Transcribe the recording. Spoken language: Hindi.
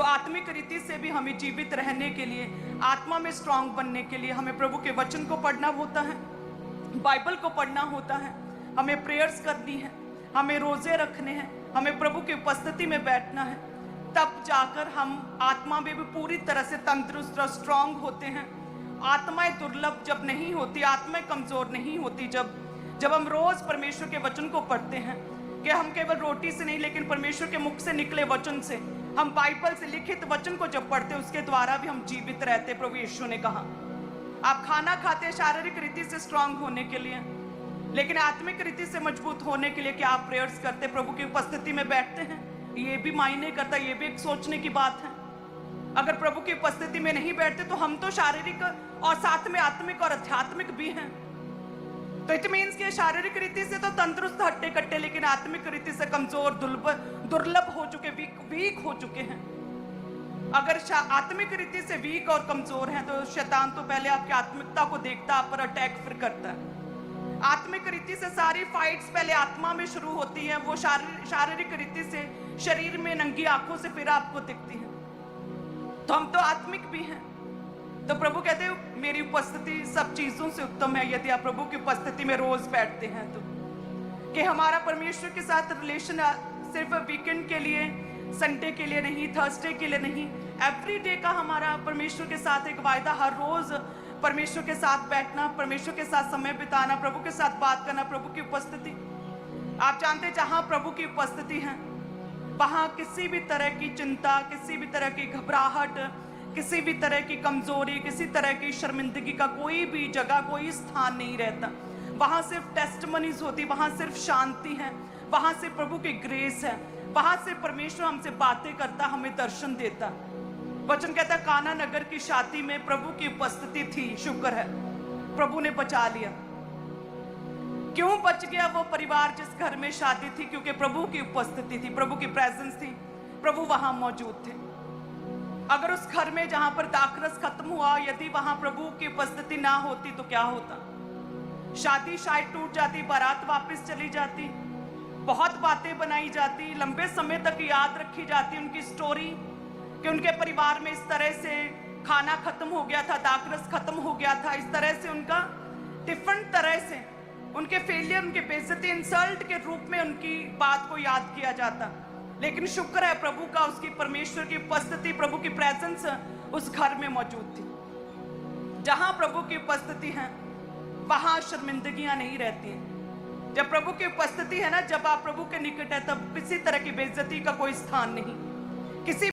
तो आत्मिक रीति से भी हमें जीवित रहने के लिए, आत्मा में स्ट्रांग बनने के लिए हमें प्रभु के वचन को पढ़ना होता है, बाइबल को पढ़ना होता है, हमें प्रेयर्स करनी है, हमें रोजे रखने हैं, हमें प्रभु की उपस्थिति में बैठना है। तब जाकर हम आत्मा में भी पूरी तरह से तंदुरुस्त और स्ट्रांग होते हैं। आत्माएं दुर्लभ जब नहीं होती, आत्माएं कमजोर नहीं होती, जब हम रोज परमेश्वर के वचन को पढ़ते हैं, कि हम केवल रोटी से नहीं लेकिन परमेश्वर के मुख से निकले वचन से, हम बाइबल से लिखित वचन को जब पढ़ते हैं, उसके द्वारा भी हम जीवित रहते। प्रभु यीशु ने कहा आप खाना खाते हैं शारीरिक रीति से स्ट्रांग होने के लिए, लेकिन आत्मिक रीति से मजबूत होने के लिए क्या आप प्रेयर्स करते, प्रभु की उपस्थिति में बैठते हैं? ये भी मायने करता, ये भी एक सोचने की बात है। अगर प्रभु की उपस्थिति में नहीं बैठते तो हम तो शारीरिक और साथ में आत्मिक और आध्यात्मिक भी हैं। तो इट मीन्स कि शारीरिक रीति से तो तंदुरुस्त हट्टे कट्टे, लेकिन आत्मिक रीति से कमजोर, दुर्लभ हो चुके, वीक हो चुके हैं। अगर आत्मिक रीति से वीक और कमजोर हैं तो शैतान तो पहले आपकी आत्मिकता को देखता, आप पर अटैक फिर करता है। आत्मिक रीति से सारी फाइट्स पहले आत्मा में शुरू होती हैं, वो शारीरिक रीति से शरीर में नंगी आंखों से फिर आपको दिखती है। तो हम तो आत्मिक भी हैं। तो प्रभु कहते हैं मेरी उपस्थिति सब चीजों से उत्तम है, यदि आप प्रभु की उपस्थिति में रोज बैठते हैं तो। कि हमारा परमेश्वर के साथ रिलेशन सिर्फ वीकेंड के लिए, संडे के लिए नहीं, थर्सडे के लिए नहीं, एवरी डे का हमारा परमेश्वर के साथ एक वायदा, हर रोज परमेश्वर के साथ बैठना, परमेश्वर के साथ समय बिताना, प्रभु के साथ बात करना, प्रभु की उपस्थिति। आप जानते हैं जहां प्रभु की उपस्थिति है वहां किसी भी तरह की चिंता, किसी भी तरह की घबराहट, किसी भी तरह की कमजोरी, किसी तरह की शर्मिंदगी का कोई भी जगह, कोई स्थान नहीं रहता। वहां सिर्फ टेस्टमनीज होती, वहां सिर्फ शांति है, वहां से प्रभु की ग्रेस है, वहां से परमेश्वर हमसे बातें करता, हमें दर्शन देता। वचन कहता है काना नगर की शादी में प्रभु की उपस्थिति थी, शुक्र है प्रभु ने बचा लिया। क्यों बच गया वो परिवार जिस घर में शादी थी? क्योंकि प्रभु की उपस्थिति थी, प्रभु की प्रेजेंस थी, प्रभु वहां मौजूद थे। अगर उस घर में जहां पर दाखरस खत्म हुआ, यदि वहां प्रभु की उपस्थिति ना होती तो क्या होता? शादी शायद टूट जाती, बारात वापस चली जाती, बहुत बातें बनाई जाती, लंबे समय तक याद रखी जाती उनकी स्टोरी कि उनके परिवार में इस तरह से खाना खत्म हो गया था, दाखरस खत्म हो गया था, इस तरह से उनका डिफरेंट तरह से उनके फेलियर, उनके बेइज्जती, इंसल्ट के रूप में उनकी बात को याद किया जाता। लेकिन शुक्र है प्रभु का, उसकी परमेश्वर की उपस्थिति, प्रभु की प्रेजेंस उस घर में मौजूद थी। जहां प्रभु की उपस्थिति है वहां शर्मिंदगियां नहीं रहती हैं। जब प्रभु की उपस्थिति है ना, जब आप प्रभु के निकट है, तब किसी तरह की बेइज्जती का कोई स्थान नहीं, किसी